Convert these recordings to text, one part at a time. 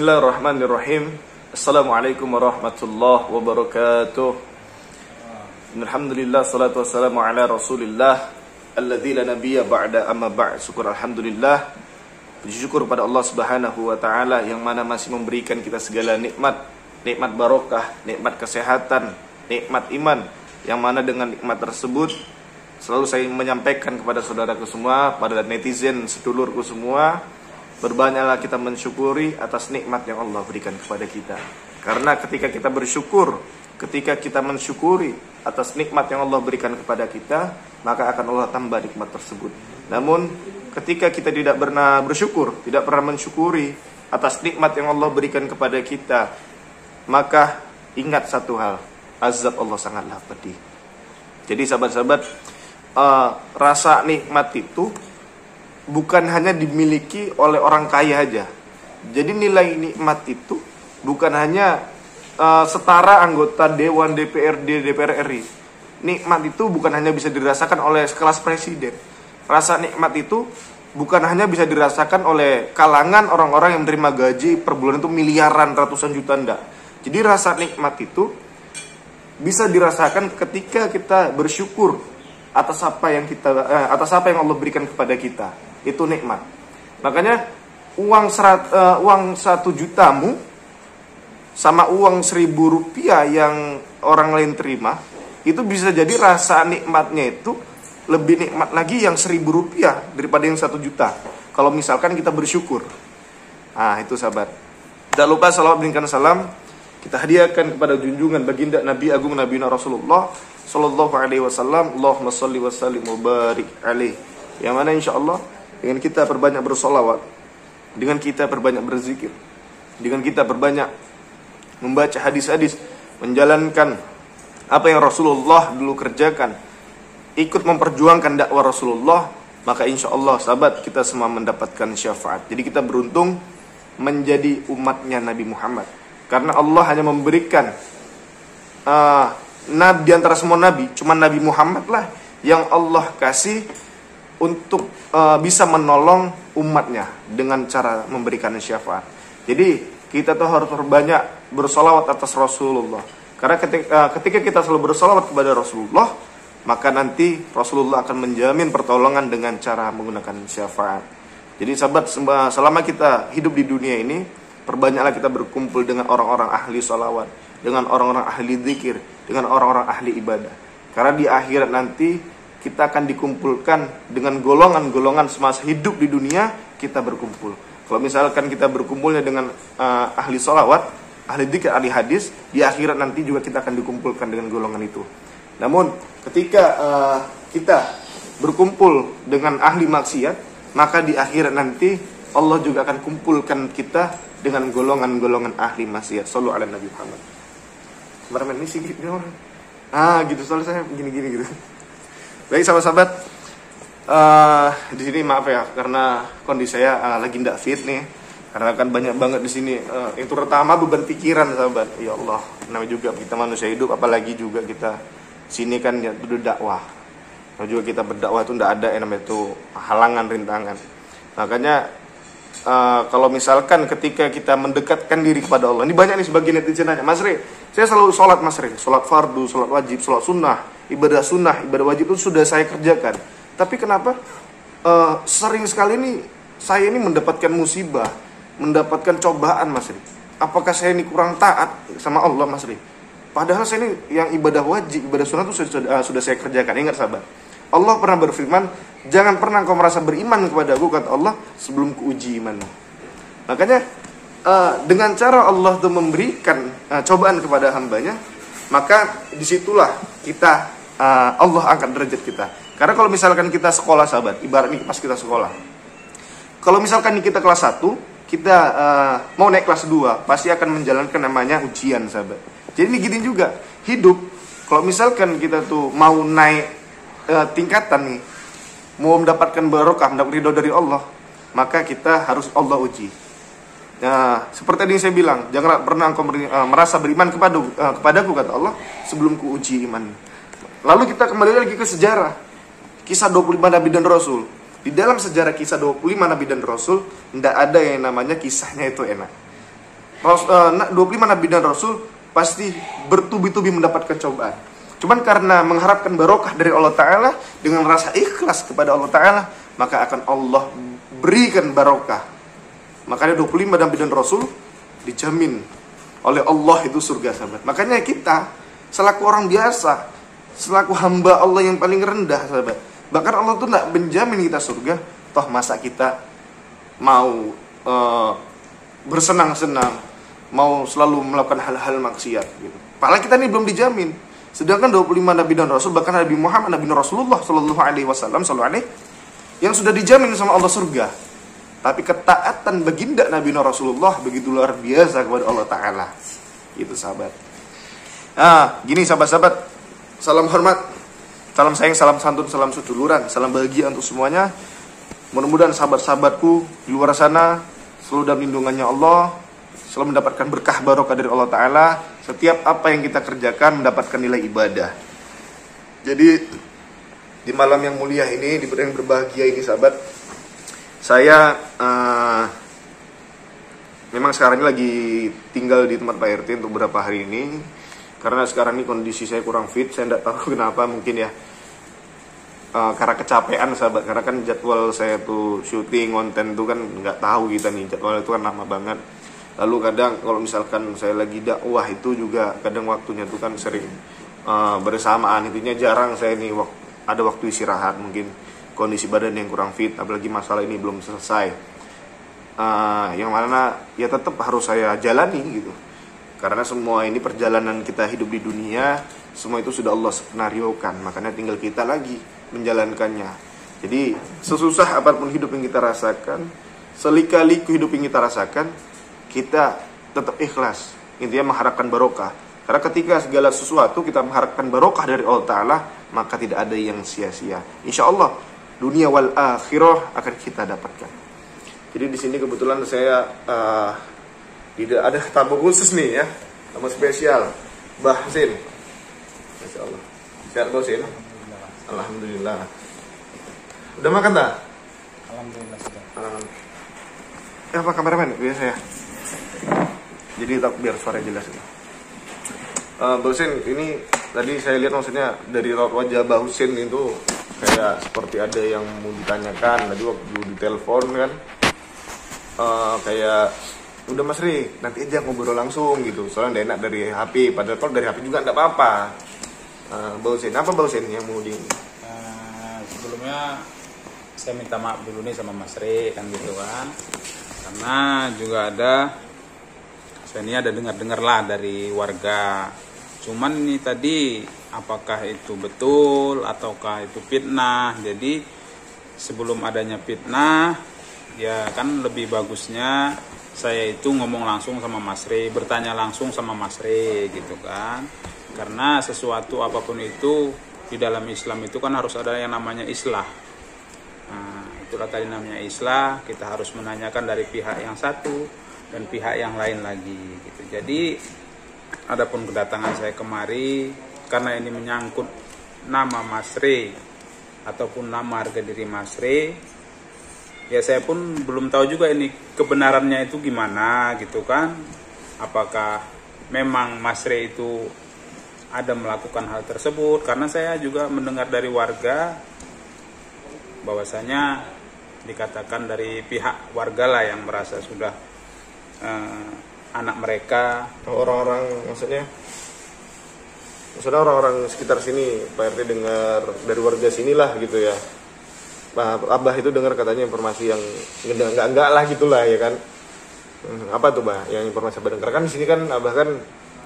Bismillahirrahmanirrahim. Assalamualaikum warahmatullahi wabarakatuh. Alhamdulillah, salatu wassalamu ala rasulillah alladzi la nabiyya ba'da, amma ba'd. Syukur alhamdulillah, puji syukur pada Allah subhanahu wa ta'ala yang mana masih memberikan kita segala nikmat, nikmat barokah, nikmat kesehatan, nikmat iman, yang mana dengan nikmat tersebut selalu saya menyampaikan kepada saudaraku semua, pada netizen sedulurku semua, berbanyaklah kita mensyukuri atas nikmat yang Allah berikan kepada kita. Karena ketika kita bersyukur, ketika kita mensyukuri atas nikmat yang Allah berikan kepada kita, maka akan Allah tambah nikmat tersebut. Namun ketika kita tidak pernah bersyukur, tidak pernah mensyukuri atas nikmat yang Allah berikan kepada kita, maka ingat satu hal, azab Allah sangatlah pedih. Jadi sahabat-sahabat, rasa nikmat itu bukan hanya dimiliki oleh orang kaya aja. Jadi nilai nikmat itu bukan hanya setara anggota Dewan, DPRD, DPR RI. Nikmat itu bukan hanya bisa dirasakan oleh sekelas presiden. Rasa nikmat itu bukan hanya bisa dirasakan oleh kalangan orang-orang yang menerima gaji per bulan itu miliaran, ratusan juta, enggak. Jadi rasa nikmat itu bisa dirasakan ketika kita bersyukur atas apa yang Allah berikan kepada kita. Itu nikmat. Makanya uang 1 jutamu sama uang 1.000 rupiah yang orang lain terima, itu bisa jadi rasa nikmatnya itu lebih nikmat lagi yang 1.000 rupiah daripada yang 1 juta, kalau misalkan kita bersyukur. Nah itu sahabat, tidak lupa salawat berikan salam kita hadiahkan kepada junjungan baginda Nabi Agung Nabi Rasulullah Sallallahu Alaihi Wasallam. Allahumma salli wa sallim wa barik alaih. Yang mana insya Allah dengan kita perbanyak bersolawat, dengan kita perbanyak berzikir, dengan kita perbanyak membaca hadis-hadis, menjalankan apa yang Rasulullah dulu kerjakan, ikut memperjuangkan dakwah Rasulullah, maka insya Allah sahabat kita semua mendapatkan syafaat. Jadi kita beruntung menjadi umatnya Nabi Muhammad, karena Allah hanya memberikan nabi di antara semua nabi, cuma Nabi Muhammad lah yang Allah kasih untuk bisa menolong umatnya dengan cara memberikan syafaat. Jadi kita tuh harus berbanyak bersolawat atas Rasulullah. Karena ketika kita selalu bersolawat kepada Rasulullah, maka nanti Rasulullah akan menjamin pertolongan dengan cara menggunakan syafaat. Jadi sahabat, selama kita hidup di dunia ini, perbanyaklah kita berkumpul dengan orang-orang ahli solawat, dengan orang-orang ahli zikir, dengan orang-orang ahli ibadah. Karena di akhirat nanti kita akan dikumpulkan dengan golongan-golongan semasa hidup di dunia kita berkumpul. Kalau misalkan kita berkumpulnya dengan ahli sholawat, ahli dzikir, ahli hadis, di akhirat nanti juga kita akan dikumpulkan dengan golongan itu. Namun ketika kita berkumpul dengan ahli maksiat, maka di akhirat nanti Allah juga akan kumpulkan kita dengan golongan-golongan ahli maksiat. Shallu ala Nabi Muhammad. Kemarin ini sih gitu orang. Gitu, soalnya saya gini-gini gitu. Baik sahabat-sahabat, di sini maaf ya karena kondisi saya lagi tidak fit nih, karena kan banyak banget di sini. Itu pertama beban pikiran sahabat. Ya Allah, namanya juga kita manusia hidup, apalagi juga kita sini kan ya itu dakwah. Kalau juga kita berdakwah itu tidak ada yang namanya itu halangan, rintangan. Makanya kalau misalkan ketika kita mendekatkan diri kepada Allah, ini banyak nih sebagian netizen nanya, Mas Re, saya selalu sholat Mas Re, sholat fardu, sholat wajib, sholat sunnah, ibadah sunnah, ibadah wajib itu sudah saya kerjakan. Tapi kenapa sering sekali nih saya ini mendapatkan musibah, mendapatkan cobaan Mas Re? Apakah saya ini kurang taat sama Allah Mas Re? Padahal saya ini yang ibadah wajib, ibadah sunnah itu sudah saya kerjakan. Ingat sahabat, Allah pernah berfirman, jangan pernah kau merasa beriman kepada aku, kata Allah, sebelum kuuji imanmu. Makanya dengan cara Allah itu memberikan cobaan kepada hambanya, maka disitulah kita Allah angkat derajat kita. Karena kalau misalkan kita sekolah sahabat, ibaratnya pas kita sekolah, kalau misalkan kita kelas 1, kita mau naik kelas 2, pasti akan menjalankan namanya ujian sahabat. Jadi ini gini juga hidup, kalau misalkan kita tuh mau naik tingkatan nih, mau mendapatkan barokah, mendapatkan ridho dari Allah, maka kita harus Allah uji. Nah, seperti tadi saya bilang, janganlah pernah engkau merasa beriman kepadaku, kata Allah, sebelum kuuji iman. Lalu kita kembali lagi ke sejarah, kisah 25 Nabi dan Rasul. Di dalam sejarah kisah 25 Nabi dan Rasul, tidak ada yang namanya kisahnya itu enak. 25 nabi dan rasul pasti bertubi-tubi mendapatkan cobaan. Cuman karena mengharapkan barokah dari Allah Ta'ala, dengan rasa ikhlas kepada Allah Ta'ala, maka akan Allah berikan barokah. Makanya 25 nabi dan rasul dijamin oleh Allah itu surga, sahabat. Makanya kita selaku orang biasa, selaku hamba Allah yang paling rendah, sahabat, bahkan Allah tuh gak menjamin kita surga. Toh masa kita mau bersenang-senang, mau selalu melakukan hal-hal maksiat gitu. Padahal kita ini belum dijamin. Sedangkan 25 nabi dan rasul, bahkan Nabi Muhammad, Nabi Rasulullah sallallahu alaihi wasallam yang sudah dijamin sama Allah surga. Tapi ketaatan baginda Nabi Rasulullah begitu luar biasa kepada Allah Ta'ala. Gitu, sahabat. Gini sahabat-sahabat, salam hormat, salam sayang, salam santun, salam seduluran, salam bahagia untuk semuanya. Mudah-mudahan sahabat-sahabatku di luar sana selalu dalam lindungannya Allah, selalu mendapatkan berkah barokah dari Allah Ta'ala. Setiap apa yang kita kerjakan mendapatkan nilai ibadah. Jadi di malam yang mulia ini, di yang berbahagia ini, sahabat, saya memang sekarang ini lagi tinggal di tempat Pak RT untuk beberapa hari ini. Karena sekarang ini kondisi saya kurang fit. Saya tidak tahu kenapa, mungkin ya karena kecapean, sahabat. Karena kan jadwal saya tuh syuting konten tuh kan nggak tahu kita nih, jadwal itu kan lama banget. Lalu kadang kalau misalkan saya lagi dakwah itu juga kadang waktunya tuh kan sering bersamaan. Intinya jarang saya nih ada waktu istirahat, mungkin kondisi badan yang kurang fit, apalagi masalah ini belum selesai. Yang mana ya tetap harus saya jalani gitu. Karena semua ini perjalanan kita hidup di dunia, semua itu sudah Allah skenariokan. Makanya tinggal kita lagi menjalankannya. Jadi sesusah apapun hidup yang kita rasakan, selika-liku hidup yang kita rasakan, kita tetap ikhlas. Intinya mengharapkan barokah. Karena ketika segala sesuatu kita mengharapkan barokah dari Allah Ta'ala, maka tidak ada yang sia-sia. Insya Allah dunia wal akhirah akan kita dapatkan. Jadi di sini kebetulan saya tidak ada tamu khusus nih ya, tamu spesial, Mbah Husin. Masya Allah. Sehat Mbah Husin? Alhamdulillah. Udah makan tak? Alhamdulillah sudah. Apa kameramen biasa ya? Jadi biar suara jelas ini. Mbah Husin, ini tadi saya lihat maksudnya dari wajah Mbah Husin itu kayak seperti ada yang mau ditanyakan. Tadi waktu di telepon kan, kayak udah Mas Ri, nanti aja ngobrol langsung gitu. Soalnya gak enak dari HP. Padahal kalau dari HP juga gak apa-apa. Mbah Husin, apa Mbah Husin yang mau di? Sebelumnya saya minta maaf dulu nih sama Mas Ri kan gitu kan. Karena juga saya ini ada dengar-dengar lah dari warga. Cuman ini tadi apakah itu betul ataukah itu fitnah. Jadi sebelum adanya fitnah, ya kan lebih bagusnya saya itu ngomong langsung sama Mas Ri, bertanya langsung sama Mas Ri gitu kan. Karena sesuatu apapun itu di dalam Islam itu kan harus ada yang namanya islah. Nah, itulah tadi namanya islah, kita harus menanyakan dari pihak yang satu dan pihak yang lain lagi gitu. Jadi adapun kedatangan saya kemari karena ini menyangkut nama Mas Ri ataupun nama harga diri Mas Ri, ya saya pun belum tahu juga ini kebenarannya itu gimana gitu kan. Apakah memang Mas Ri itu ada melakukan hal tersebut, karena saya juga mendengar dari warga bahwasanya dikatakan dari pihak warga lah yang merasa sudah anak mereka, Orang-orang maksudnya orang-orang sekitar sini, Pak RT dengar dari warga sinilah gitu ya. Abah itu dengar katanya informasi yang enggak lah gitulah ya kan. Apa tuh Bah yang informasi Abah dengar? Kan di sini kan Abah kan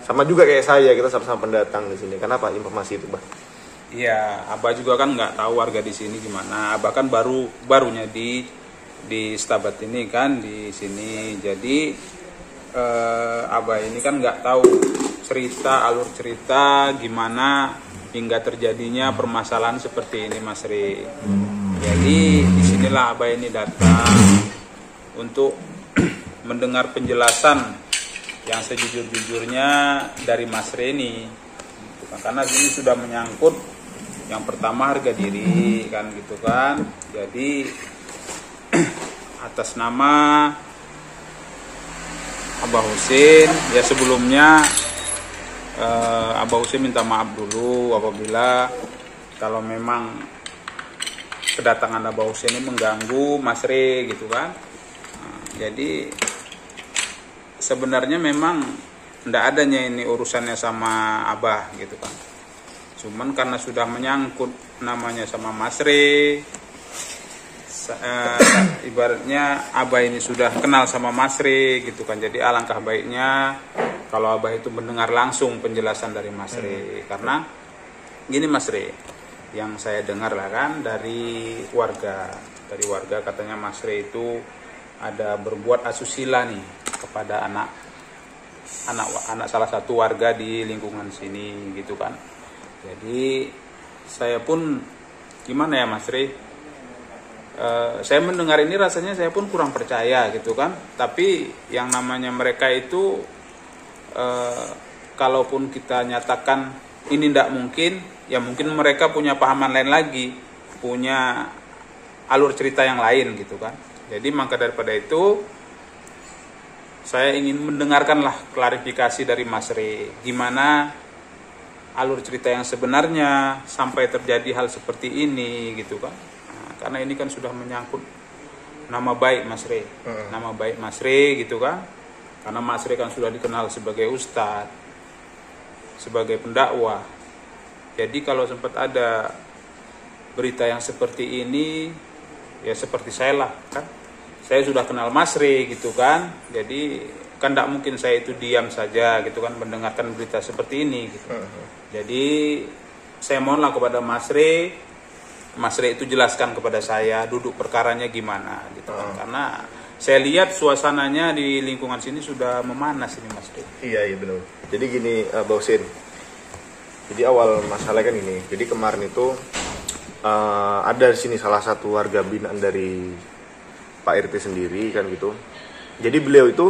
sama juga kayak saya, kita sama-sama pendatang di sini. Kenapa informasi itu Bah? Iya, Abah juga kan nggak tahu warga di sini gimana. Abah kan barunya di Stabat ini kan di sini. Jadi Abah ini kan nggak tahu alur cerita gimana hingga terjadinya permasalahan seperti ini Mas Ri. Jadi disinilah Abah ini datang untuk mendengar penjelasan yang sejujur-jujurnya dari Mas Ri ini. Karena ini sudah menyangkut yang pertama harga diri kan gitu kan. Jadi atas nama Abah Husin, ya sebelumnya Abah Husin minta maaf dulu apabila kalau memang kedatangan Abah Husin ini mengganggu Mas Re gitu kan. Jadi sebenarnya memang tidak adanya ini urusannya sama Abah gitu kan. Cuman karena sudah menyangkut namanya sama Mas Re, ibaratnya Abah ini sudah kenal sama Mas Re gitu kan. Jadi alangkah baiknya kalau Abah itu mendengar langsung penjelasan dari Mas Re. Karena gini Mas Re, yang saya dengar lah kan dari warga katanya Mas Re itu ada berbuat asusila nih kepada anak salah satu warga di lingkungan sini gitu kan. Jadi saya pun gimana ya Mas Re, saya mendengar ini rasanya saya pun kurang percaya gitu kan. Tapi yang namanya mereka itu kalaupun kita nyatakan ini tidak mungkin, ya mungkin mereka punya pahaman lain lagi, punya alur cerita yang lain gitu kan. Jadi maka daripada itu saya ingin mendengarkanlah klarifikasi dari Mas Re, gimana alur cerita yang sebenarnya sampai terjadi hal seperti ini gitu kan. Nah, karena ini kan sudah menyangkut nama baik Mas Re, nama baik Mas Re gitu kan. Karena Mas Re kan sudah dikenal sebagai ustadz, sebagai pendakwah. Jadi kalau sempat ada berita yang seperti ini, ya seperti saya lah kan. Saya sudah kenal Mas Re gitu kan. Jadi kan tidak mungkin saya itu diam saja gitu kan mendengarkan berita seperti ini gitu. Jadi saya mohonlah kepada Mas Re itu jelaskan kepada saya duduk perkaranya gimana gitu kan. Karena saya lihat suasananya di lingkungan sini sudah memanas ini Mas Re. Iya benar. Jadi gini Bang Husin. Jadi awal masalahnya kan ini. Jadi kemarin itu ada di sini salah satu warga binaan dari Pak RT sendiri kan gitu. Jadi beliau itu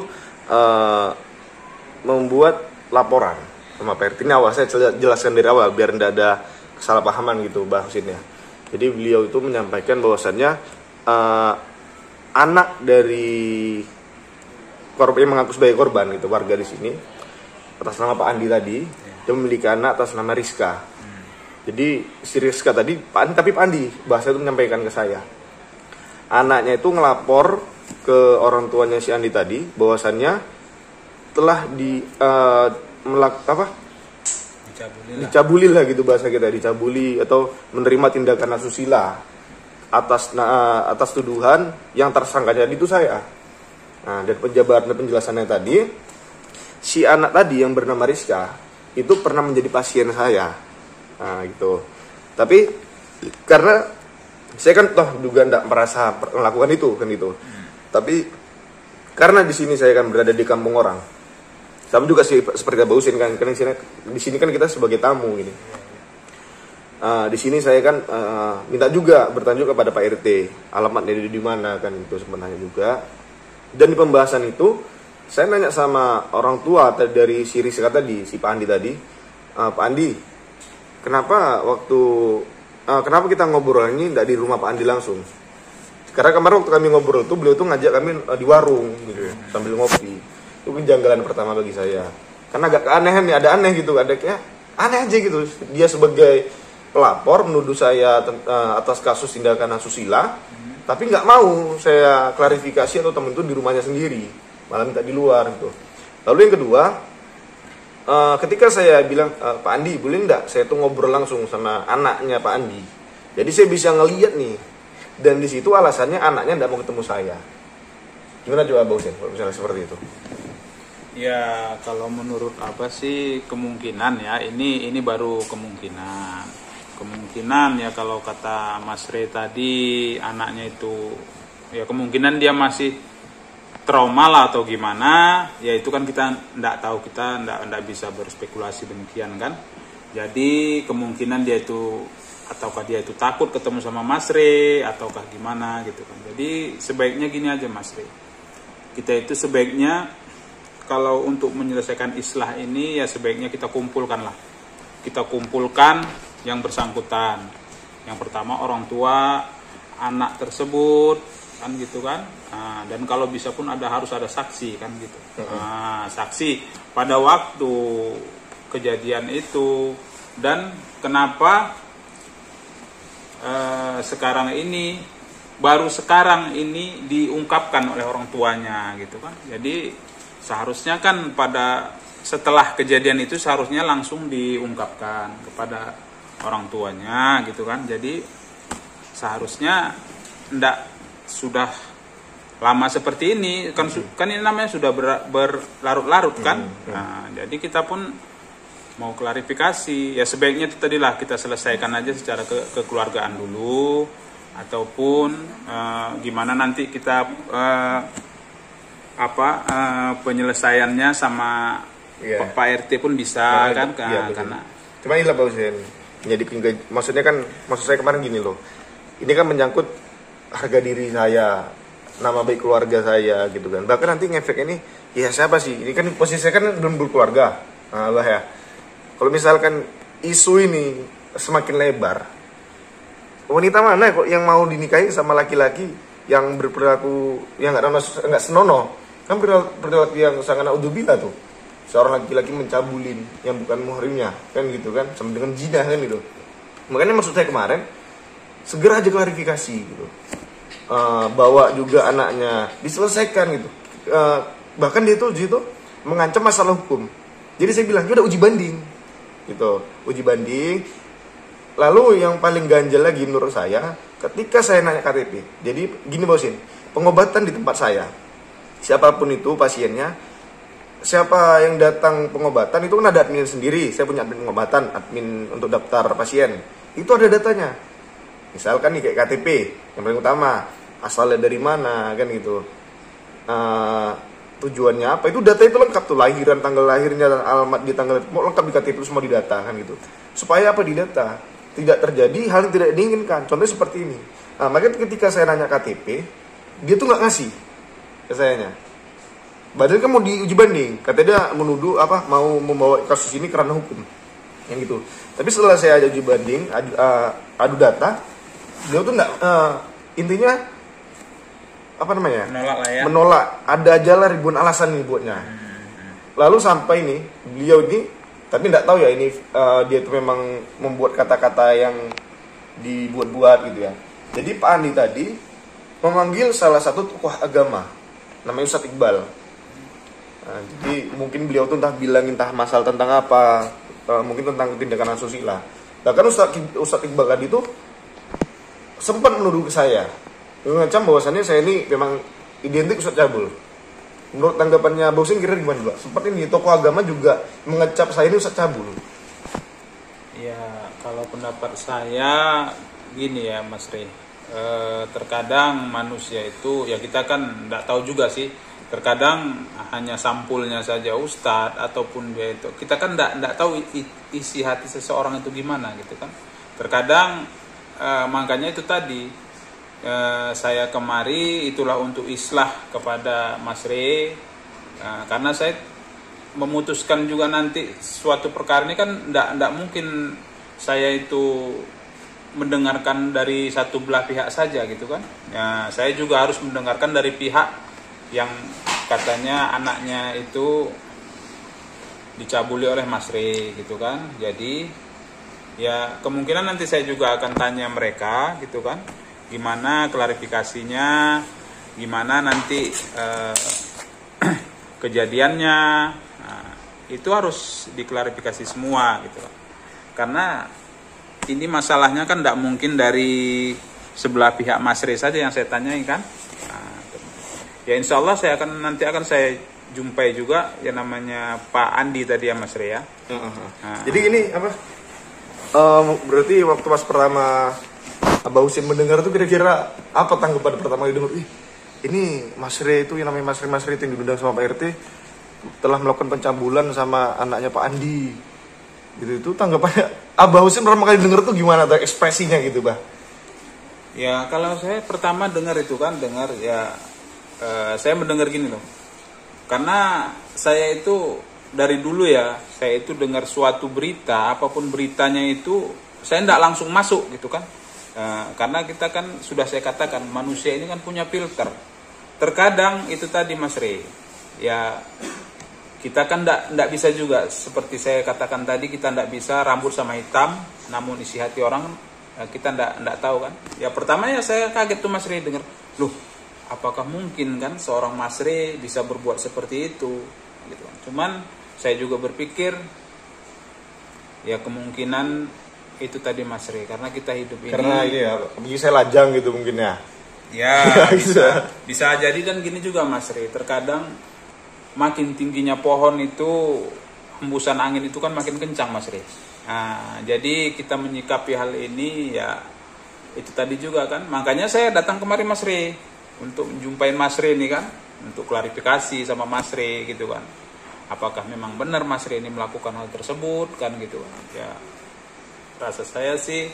membuat laporan sama Pak RT. Ini awal saya jelaskan dari awal biar tidak ada kesalahpahaman gitu Bang Husin ya. Jadi beliau itu menyampaikan bahwasannya anak dari korban yang mengaku sebagai korban gitu, warga di sini atas nama Pak Andi tadi, dia memiliki anak atas nama Rizka. Jadi si Rizka tadi tapi Pak Andi bahasa itu menyampaikan ke saya, anaknya itu ngelapor ke orang tuanya si Andi tadi bahwasannya telah dicabuli lah gitu bahasa kita, dicabuli atau menerima tindakan asusila atas tuduhan yang tersangkanya itu saya. Nah, dan penjabaran dan penjelasannya tadi, si anak tadi yang bernama Rizka itu pernah menjadi pasien saya. Nah, gitu. Tapi karena saya kan toh juga tidak merasa melakukan itu kan itu. Tapi karena di sini saya kan berada di kampung orang. Sama juga sih seperti Abah Husin kan, karena di sini kan kita sebagai tamu gini. Di sini saya kan minta juga bertanya kepada Pak RT alamatnya di mana kan itu sebenarnya juga. Dan di pembahasan itu saya nanya sama orang tua dari si Rizka tadi, si Pak Andi tadi, Pak Andi, kenapa kita ngobrol ini tidak di rumah Pak Andi langsung? Karena kemarin waktu kami ngobrol itu beliau tuh ngajak kami di warung gitu sambil ngopi. Itu kejanggalan pertama bagi saya. Karena agak keanehan nih, ada aneh gitu, ada kayak aneh aja gitu. Dia sebagai pelapor menuduh saya atas kasus tindakan asusila, tapi nggak mau saya klarifikasi atau temen itu di rumahnya sendiri, malah minta di luar gitu. Lalu yang kedua, ketika saya bilang Pak Andi boleh nggak saya tuh ngobrol langsung sama anaknya Pak Andi, jadi saya bisa ngeliat nih, dan di situ alasannya anaknya nggak mau ketemu saya. Gimana coba Bang Husin kalau misalnya seperti itu? Ya kalau menurut apa sih kemungkinan ya, ini baru kemungkinan ya kalau kata Mas Re tadi anaknya itu ya kemungkinan dia masih trauma lah atau gimana ya, itu kan kita nggak tahu, kita nggak bisa berspekulasi demikian kan. Jadi kemungkinan dia itu ataukah dia itu takut ketemu sama Mas Re ataukah gimana gitu kan. Jadi sebaiknya gini aja Mas Re, kita itu sebaiknya kalau untuk menyelesaikan islah ini ya sebaiknya kita kumpulkan yang bersangkutan. Yang pertama orang tua anak tersebut kan gitu kan. Dan kalau bisa pun harus ada saksi kan gitu. Saksi pada waktu kejadian itu, dan kenapa baru sekarang ini diungkapkan oleh orang tuanya gitu kan. Jadi seharusnya kan setelah kejadian itu seharusnya langsung diungkapkan kepada orang tuanya gitu kan. Jadi seharusnya ndak sudah lama seperti ini kan, kan ini namanya sudah berlarut-larut kan. Jadi kita pun mau klarifikasi, ya sebaiknya itu tadilah kita selesaikan aja secara kekeluargaan dulu, ataupun gimana nanti kita penyelesaiannya sama Pak RT pun bisa kan. Karena cuma inilah Pak Husin, maksud saya kemarin gini loh, ini kan menyangkut harga diri saya, nama baik keluarga saya gitu kan. Bahkan nanti ngefek ini, ya siapa sih? Ini kan posisi saya kan belum berkeluarga. Allah ya. Kalau misalkan isu ini semakin lebar, wanita mana kok yang mau dinikahi sama laki-laki yang berperilaku yang nggak senonoh? Kan perilaku yang sangat naudzubillah tuh. Seorang laki-laki mencabulin yang bukan muhrimnya, kan gitu kan, sama dengan zina kan gitu. Makanya maksud saya kemarin, segera aja klarifikasi gitu. Bawa juga anaknya, diselesaikan gitu. Bahkan dia tuh mengancam masalah hukum. Jadi saya bilang, udah uji banding gitu, uji banding. Lalu yang paling ganjal lagi menurut saya, ketika saya nanya KTP. Jadi gini Bosin, pengobatan di tempat saya, siapapun itu pasiennya, siapa yang datang pengobatan itu kan ada admin sendiri. Saya punya admin pengobatan, admin untuk daftar pasien, itu ada datanya. Misalkan nih kayak KTP yang paling utama, asalnya dari mana kan gitu, tujuannya apa, itu data itu lengkap tuh, lahiran, tanggal lahirnya, dan alamat di tanggal itu lengkap di KTP itu semua didata kan gitu. Supaya apa didata? Tidak terjadi hal yang tidak diinginkan. Contohnya seperti ini. Makanya ketika saya nanya KTP, dia tuh nggak ngasih ke sayanya. Padahal kan mau diuji banding, katanya dia menuduh mau membawa kasus ini karena hukum, yang gitu. Tapi setelah saya uji banding, adu data, dia tuh nggak, intinya menolak lah ya. Menolak. Ada aja lah ribuan alasan nih buatnya. Lalu sampai nih beliau ini, tapi nggak tahu ya ini dia itu memang membuat kata-kata yang dibuat-buat gitu ya. Jadi Pak Andi tadi memanggil salah satu tokoh agama, namanya Ustadz Iqbal. Jadi mungkin beliau tuh entah masalah tentang apa, mungkin tentang tindakan asusila. Bahkan Ustadz Iqbal tadi tuh sempat menuduh ke saya, mengancam bahwasannya saya ini memang identik Ustadz Cabul. Menurut tanggapannya Bosin kira gimana juga? Seperti ini tokoh agama juga mengecap saya ini Ustadz Cabul. Ya kalau pendapat saya gini ya Mas Rey, terkadang manusia itu ya kita kan nggak tahu juga sih. Terkadang hanya sampulnya saja Ustadz ataupun dia itu, kita kan nggak tahu isi hati seseorang itu gimana gitu kan. Terkadang makanya itu tadi saya kemari itulah untuk islah kepada Mas Rey, karena saya memutuskan juga nanti suatu perkara ini kan nggak mungkin saya itu mendengarkan dari satu belah pihak saja gitu kan. Ya, saya juga harus mendengarkan dari pihak yang katanya anaknya itu dicabuli oleh Mas Rey gitu kan. Jadi ya kemungkinan nanti saya juga akan tanya mereka gitu kan, gimana klarifikasinya, gimana nanti kejadiannya, itu harus diklarifikasi semua gitu kan. Karena ini masalahnya kan tidak mungkin dari sebelah pihak Mas Rey saja yang saya tanyai kan. Ya insya Allah nanti akan saya jumpai juga yang namanya Pak Andi tadi ya Mas Rey ya. Jadi ini berarti waktu pas pertama Abah Husin mendengar itu kira-kira apa tanggapan pertama kali dengar? Ini Mas Rey itu yang namanya Mas Rey yang diundang sama Pak RT telah melakukan pencabulan sama anaknya Pak Andi. Gitu itu tanggapannya Abah Husin pertama kali dengar tuh gimana tuh ekspresinya gitu, Bah? Ya kalau saya pertama dengar ya saya mendengar gini loh. Karena saya itu dari dulu ya, saya itu dengar suatu berita, apapun beritanya itu saya tidak langsung masuk gitu kan. Karena kita kan sudah saya katakan manusia ini kan punya filter. Terkadang itu tadi Mas Rey, ya kita kan ndak bisa juga seperti saya katakan tadi, kita ndak bisa rambut sama hitam, namun isi hati orang kita ndak tahu kan. Ya pertama ya saya kaget tuh Mas Rey dengar, loh apakah mungkin kan seorang Mas Rey bisa berbuat seperti itu gitu kan. Cuman saya juga berpikir ya kemungkinan itu tadi Mas Rey, karena kita hidup ini karena ini ya bagi saya lajang gitu mungkin ya. Ya bisa jadi. Dan gini juga Mas Rey, terkadang makin tingginya pohon itu hembusan angin itu kan makin kencang Mas Rey. Nah, jadi kita menyikapi hal ini ya itu tadi juga kan, makanya saya datang kemari Mas Rey untuk menjumpain Mas Rey ini kan, untuk klarifikasi sama Mas Rey gitu kan, apakah memang benar Mas Rey ini melakukan hal tersebut kan gitu kan. Ya rasa saya sih,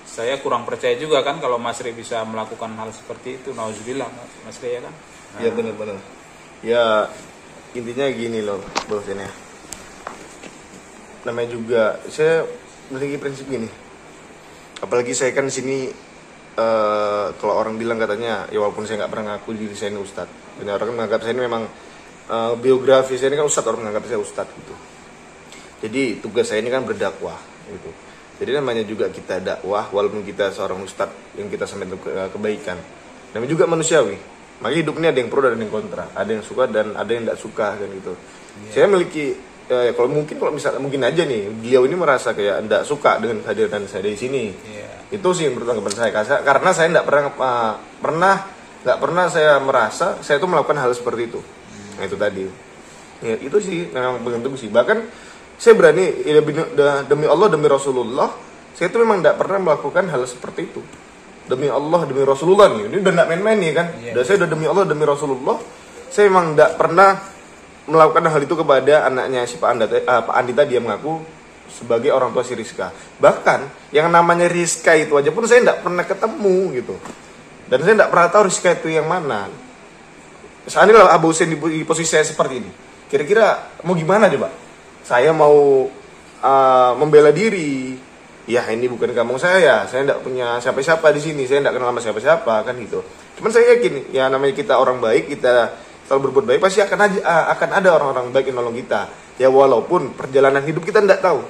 saya kurang percaya juga kan kalau Mas Rey bisa melakukan hal seperti itu. Nauzubillah Mas Rey ya kan. Iya benar-benar. Ya intinya gini loh bos ini. Namanya juga saya memiliki prinsip gini. Apalagi saya kan di sini kalau orang bilang katanya ya walaupun saya nggak pernah ngaku diri saya ini ustadz, dan orang kan menganggap saya ini memang biografi saya ini kan ustadz, orang menganggap saya ustadz gitu. Jadi tugas saya ini kan berdakwah gitu. Jadi namanya juga kita dakwah, walaupun kita seorang ustadz yang kita sampaikan kebaikan, namanya juga manusiawi. Makanya hidup ini ada yang pro dan ada yang kontra, ada yang suka dan ada yang tidak suka kan gitu. Saya memiliki kalau misalnya mungkin aja nih beliau ini merasa kayak tidak suka dengan kehadiran saya di sini. Itu sih menurut tanggapan saya, karena saya tidak pernah saya merasa saya itu melakukan hal seperti itu. Nah itu tadi. Ya, itu sih memang bentuk sih. Bahkan saya berani ya, demi Allah demi Rasulullah, saya itu memang tidak pernah melakukan hal seperti itu. Demi Allah demi Rasulullah nih, ini udah tidak main-main nih kan. Saya udah demi Allah demi Rasulullah, saya memang tidak pernah melakukan hal itu kepada anaknya si Pak Andi tadi yang mengaku sebagai orang tua si Rizka. Bahkan yang namanya Rizka itu aja pun saya tidak pernah ketemu gitu. Dan saya tidak pernah tahu Rizka itu yang mana. Saat ini Abu Hussein di posisi saya seperti ini, kira-kira mau gimana coba? Saya mau membela diri, ya ini bukan kampung saya tidak punya siapa-siapa di sini, saya tidak kenal sama siapa-siapa kan gitu. Cuman saya yakin ya namanya kita orang baik, kita selalu berbuat baik, pasti akan ada orang-orang baik yang nolong kita. Ya walaupun perjalanan hidup kita tidak tahu,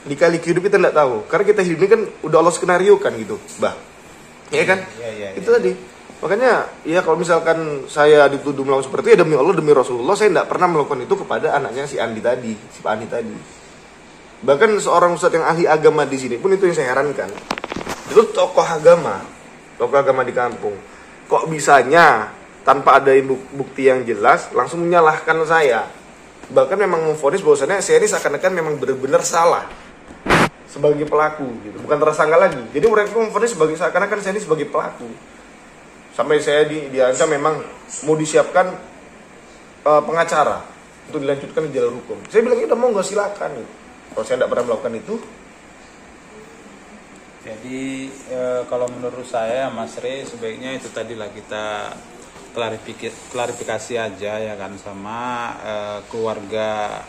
lika-liku hidup kita tidak tahu, karena kita hidup ini kan udah Allah skenario kan gitu, ya kan? Itu tadi. Makanya ya kalau misalkan saya dituduh melakukan seperti itu ya demi Allah demi Rasulullah, saya tidak pernah melakukan itu kepada anaknya si Andi tadi, si Pak Andi tadi. Bahkan seorang ustadz yang ahli agama di sini pun itu yang saya herankan. Itu tokoh agama di kampung. Kok bisanya tanpa ada bukti yang jelas langsung menyalahkan saya. Bahkan memang memvonis bahwasannya saya ini seakan-akan memang benar-benar salah sebagai pelaku gitu. Bukan tersangka lagi. Jadi mereka memvonis seakan-akan saya ini sebagai pelaku. Sampai saya diancam memang mau disiapkan pengacara untuk dilanjutkan di jalur hukum. Saya bilang udah mau nggak silakan. Kalau saya tidak pernah melakukan itu. Jadi kalau menurut saya Mas Rey sebaiknya itu tadilah kita klarifikasi aja ya kan sama keluarga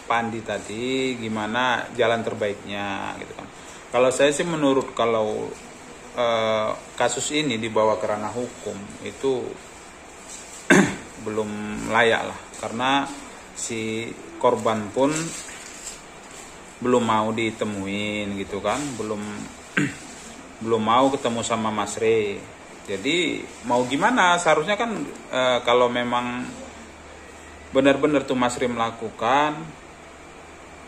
Pandi tadi gimana jalan terbaiknya gitu kan. Kalau saya sih menurut kalau kasus ini dibawa ke ranah hukum itu belum layak lah, karena si korban pun belum mau ditemuin gitu kan, belum mau ketemu sama Mas Rey. Jadi mau gimana, seharusnya kan kalau memang benar-benar tuh Mas Rey melakukan,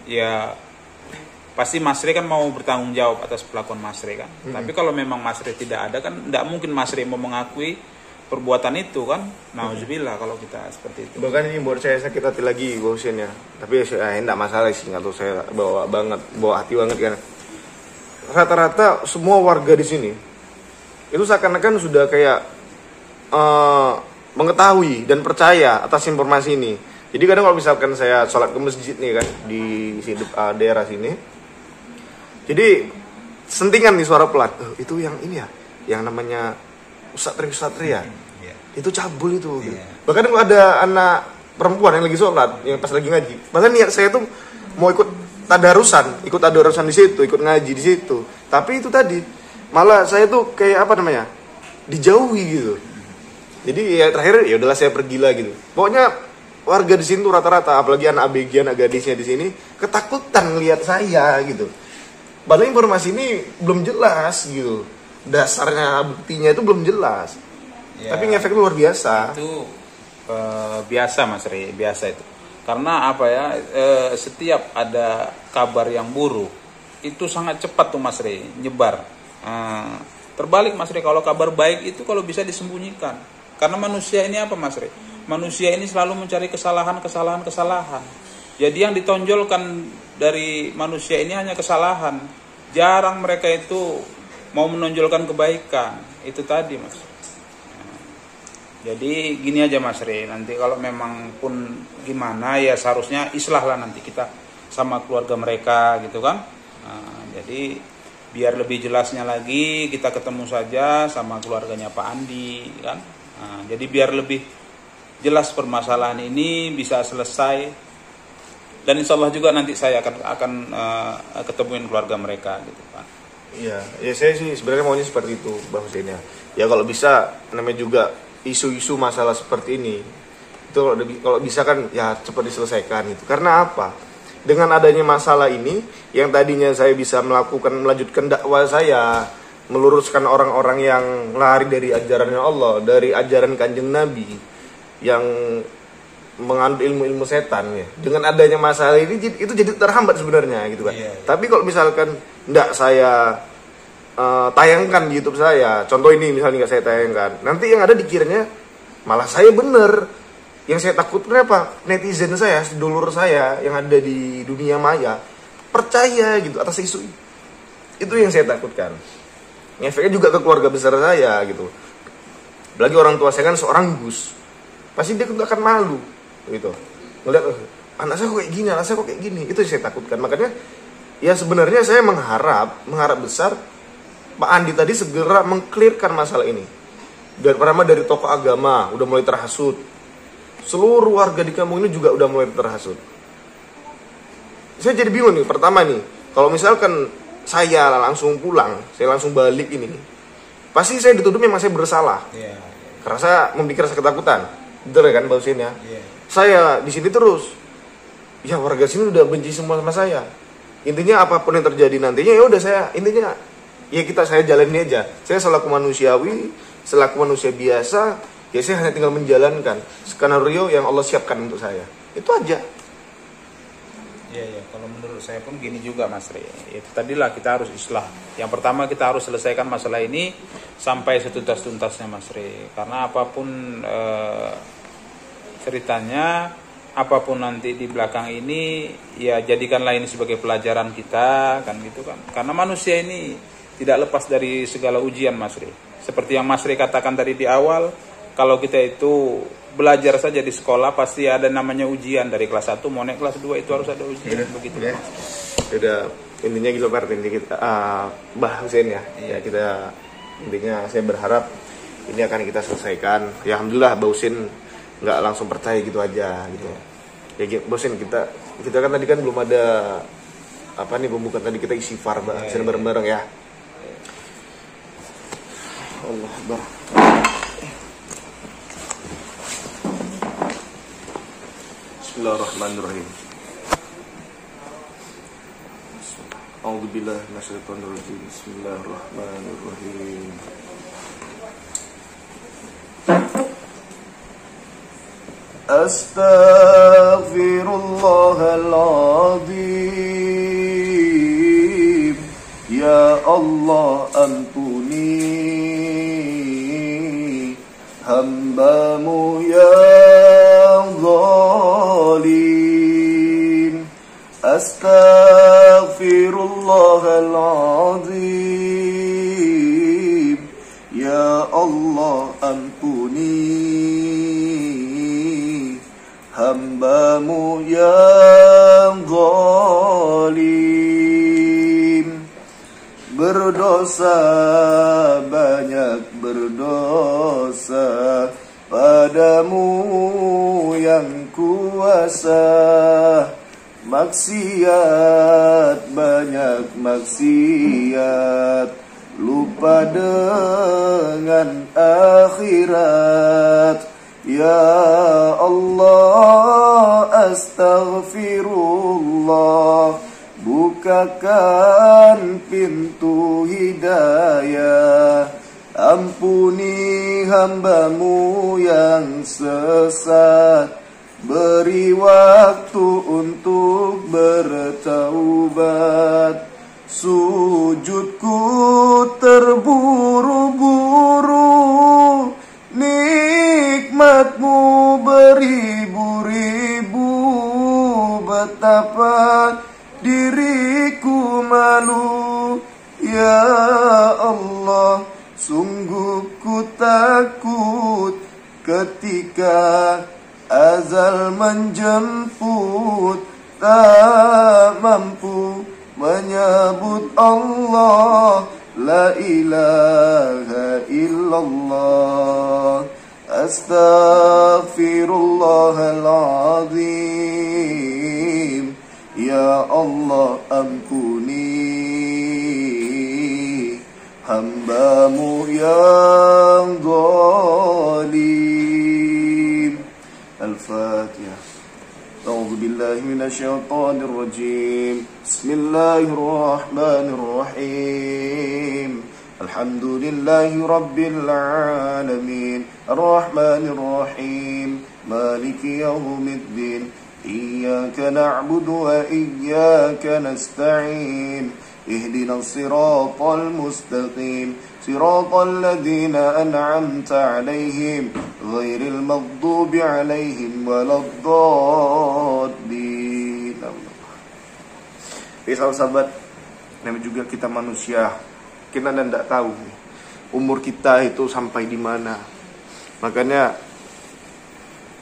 ya pasti Mas Rey kan mau bertanggung jawab atas pelakuan Mas Rey kan. Tapi kalau memang Mas Rey tidak ada kan, tidak mungkin Mas Rey mau mengakui perbuatan itu kan. Nauzubillah kalau kita seperti itu. Bahkan ini buat saya sakit hati lagi bosen ya. Tapi ya tidak masalah sih, nggak tahu saya bawa hati banget kan. Rata-rata semua warga di sini itu seakan-akan sudah kayak mengetahui dan percaya atas informasi ini. Jadi kadang kalau misalkan saya sholat ke masjid nih kan di daerah sini, jadi sentingan nih suara pelan, itu yang ini ya, yang namanya Ustadz Tri ya, itu cabul itu. Gitu. Bahkan kalau ada anak perempuan yang lagi sholat, yang pas lagi ngaji, bahkan niat saya tuh mau ikut tadarusan di situ, ikut ngaji di situ. Tapi itu tadi malah saya tuh kayak apa namanya, dijauhi gitu. Jadi ya terakhir ya udahlah saya pergilah gitu. Pokoknya warga di sini tuh rata-rata, apalagi anak ABG, anak gadisnya di sini ketakutan ngelihat saya gitu. Padahal informasi ini belum jelas gitu, dasarnya buktinya itu belum jelas. Ya, tapi ngefek luar biasa. Itu biasa Mas Rey, biasa itu. Karena apa ya, setiap ada kabar yang buruk itu sangat cepat tuh Mas Rey nyebar. Terbalik Mas Rey, kalau kabar baik itu kalau bisa disembunyikan. Karena manusia ini apa Mas Rey? Manusia ini selalu mencari kesalahan. Jadi yang ditonjolkan dari manusia ini hanya kesalahan. Jarang mereka itu mau menonjolkan kebaikan. Itu tadi Mas. Jadi gini aja Mas Rey, nanti kalau memang pun gimana ya seharusnya islah lah nanti kita sama keluarga mereka gitu kan. Jadi biar lebih jelasnya lagi kita ketemu saja sama keluarganya Pak Andi kan. Jadi biar lebih jelas permasalahan ini bisa selesai, dan insya Allah juga nanti saya akan ketemuin keluarga mereka gitu Pak. Iya, ya saya sih sebenarnya maunya seperti itu Bang Husein ya. Ya kalau bisa namanya juga isu-isu masalah seperti ini itu kalau bisa kan ya cepat diselesaikan gitu. Karena apa? Dengan adanya masalah ini yang tadinya saya bisa melanjutkan dakwah saya, meluruskan orang-orang yang lari dari ajarannya Allah, dari ajaran Kanjeng Nabi yang mengandung ilmu-ilmu setan ya. Dengan adanya masalah ini itu jadi terhambat sebenarnya gitu kan. Tapi kalau misalkan enggak saya tayangkan di YouTube saya, contoh ini misalnya nggak saya tayangkan, nanti yang ada dikiranya malah saya bener. Yang saya takutkan apa? Netizen saya, sedulur saya yang ada di dunia maya percaya gitu atas isu itu yang saya takutkan. Efeknya juga ke keluarga besar saya gitu. Apalagi orang tua saya kan seorang Gus, pasti dia nggak akan malu gitu. Ngeliat anak saya kok kayak gini, itu yang saya takutkan. Makanya ya sebenarnya saya mengharap besar Pak Andi tadi segera mengklirkan masalah ini. Dan pertama dari tokoh agama udah mulai terhasut. Seluruh warga di kampung ini juga udah mulai terhasut. Saya jadi bingung nih, pertama nih, kalau misalkan saya langsung pulang, saya langsung balik ini, pasti saya dituduh memang saya bersalah. Karena saya memiliki rasa ketakutan. Betul kan Bang Husein ya? Saya di sini terus. Ya warga sini udah benci semua sama saya. Intinya apapun yang terjadi nantinya ya udah saya intinya ya saya jalani aja. Saya selaku manusiawi, selaku manusia biasa, ya saya hanya tinggal menjalankan skenario yang Allah siapkan untuk saya. Itu aja. Iya, kalau menurut saya pun gini juga Mas Rey. Itu tadilah kita harus islah. Yang pertama kita harus selesaikan masalah ini sampai setuntas-tuntasnya Mas Rey. Karena apapun ceritanya, apapun nanti di belakang ini, ya jadikanlah ini sebagai pelajaran kita kan gitu kan. Karena manusia ini tidak lepas dari segala ujian Mas Rey. Seperti yang Mas Rey katakan tadi di awal, kalau kita itu belajar saja di sekolah pasti ada namanya ujian. Dari kelas 1 mau naik kelas 2 itu harus ada ujian begitu. Udah intinya gitu Pak, intinya kita Bah Husein ya. Ya kita intinya saya berharap ini akan kita selesaikan. Ya alhamdulillah Bah Husein nggak langsung percaya gitu aja gitu. Ya Bah Husein kita kan tadi kan belum ada apa nih pembukaan tadi kita istighfar bareng-bareng ya. Allah Akbar. Bismillahirrahmanirrahim. A'udzubillahi minasyaitonir rajim. Bismillahirrahmanirrahim. Astaghfirullahaladzim. Ya Allah, ampuni hambamu yang zalim. Astaghfirullahaladzim. Ya Allah, ampuni hambamu yang zalim. Berdosa, banyak berdosa padamu yang kuasa. Maksiat, banyak maksiat lupa dengan akhirat. Ya Allah, astaghfirullah, bukakan pintu hidayah, ampuni hambamu yang sesat, beri waktu untuk bertaubat. Sujudku terburu-buru, nikmatmu beribu-ribu, betapa diriku malu. Ya Allah, sungguh ku takut ketika azal menjemput, tak mampu menyebut Allah, la ilaha illallah, astaghfirullahaladzim. Ya Allah, ampuni hambamu yang zalim. Al-Fatihah. A'udzu billahi minasyaitonir rajim. Bismillahirrahmanirrahim. Alhamdulillahi rabbil alamin. Arrahmanir rahim. Maliki yaumiddin. Iyyaka na'budu wa iyyaka nasta'in. Ihdinas siratal mustaqim. Siratal ladzina an'amta 'alaihim ghairil maghdubi 'alaihim waladdallin. Sahabat, namanya juga kita manusia, kita tidak tahu umur kita itu sampai di mana. Makanya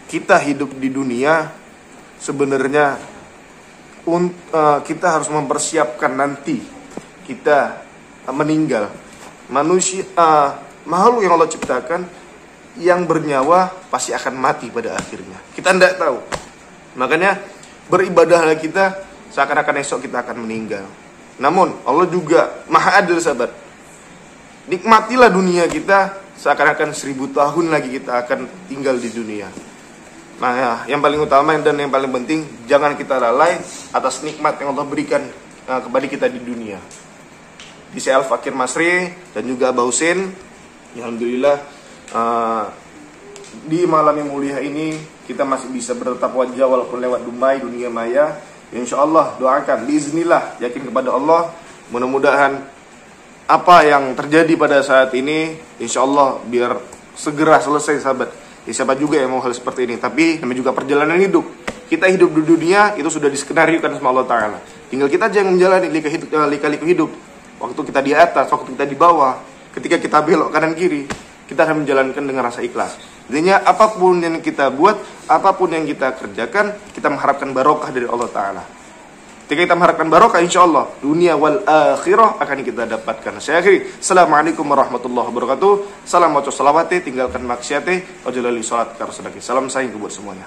kita hidup di dunia sebenarnya kita harus mempersiapkan nanti kita meninggal. Manusia, makhluk yang Allah ciptakan yang bernyawa pasti akan mati pada akhirnya. Kita tidak tahu. Makanya beribadahlah kita seakan-akan esok kita akan meninggal. Namun Allah juga maha adil, sahabat. Nikmatilah dunia kita seakan-akan 1000 tahun lagi kita akan tinggal di dunia. Nah, yang paling utama dan yang paling penting, jangan kita lalai atas nikmat yang Allah berikan kepada kita di dunia. Di saya Al-Fakir Masri dan juga Abah Husin, alhamdulillah di malam yang mulia ini kita masih bisa bertatap wajah walaupun lewat dumai dunia maya. Insyaallah doakan biiznillah, yakin kepada Allah, mudah-mudahan apa yang terjadi pada saat ini insyaallah biar segera selesai, sahabat. Ya, siapa juga yang mau hal seperti ini, tapi namanya juga perjalanan hidup. Kita hidup di dunia itu sudah diskenariokan sama Allah Ta'ala. Tinggal kita aja yang menjalani lika-liku hidup. Waktu kita di atas, waktu kita di bawah, ketika kita belok kanan kiri, kita akan menjalankan dengan rasa ikhlas. Intinya apapun yang kita buat, apapun yang kita kerjakan, kita mengharapkan barokah dari Allah Ta'ala. Ketika kita mengharapkan barokah, insya Allah dunia wal akhirah akan kita dapatkan. Saya akhiri. Assalamualaikum warahmatullahi wabarakatuh. Salam waco salawati, tinggalkan maksiate, wajalali sholat karsadaki. Salam sayang buat semuanya.